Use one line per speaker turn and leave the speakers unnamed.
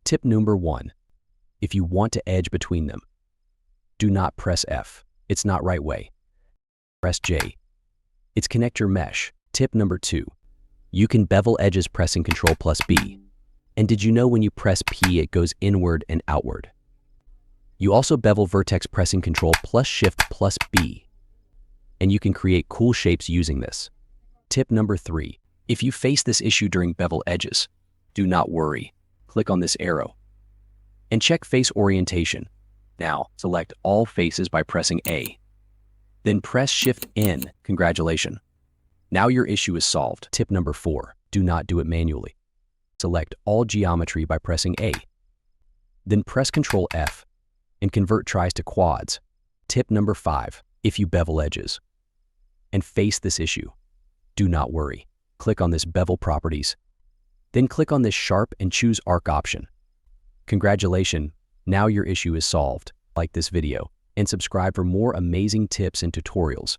Tip number 1. If you want to edge between them, do not press F. It's not right way. Press J. It's connect your mesh. Tip number 2. You can bevel edges pressing Ctrl plus B. And did you know when you press P it goes inward and outward? You also bevel vertex pressing Ctrl plus Shift plus B. And you can create cool shapes using this. Tip number 3. If you face this issue during bevel edges, do not worry. Click on this arrow and check face orientation. Now, select all faces by pressing A. Then press Shift N. Congratulations. Now your issue is solved. Tip number 4. Do not do it manually. Select all geometry by pressing A. Then press Ctrl F and convert tries to quads. Tip number 5. If you bevel edges and face this issue, do not worry. Click on this bevel properties. Then click on this sharp and choose arc option. Congratulations, now your issue is solved. Like this video and subscribe for more amazing tips and tutorials.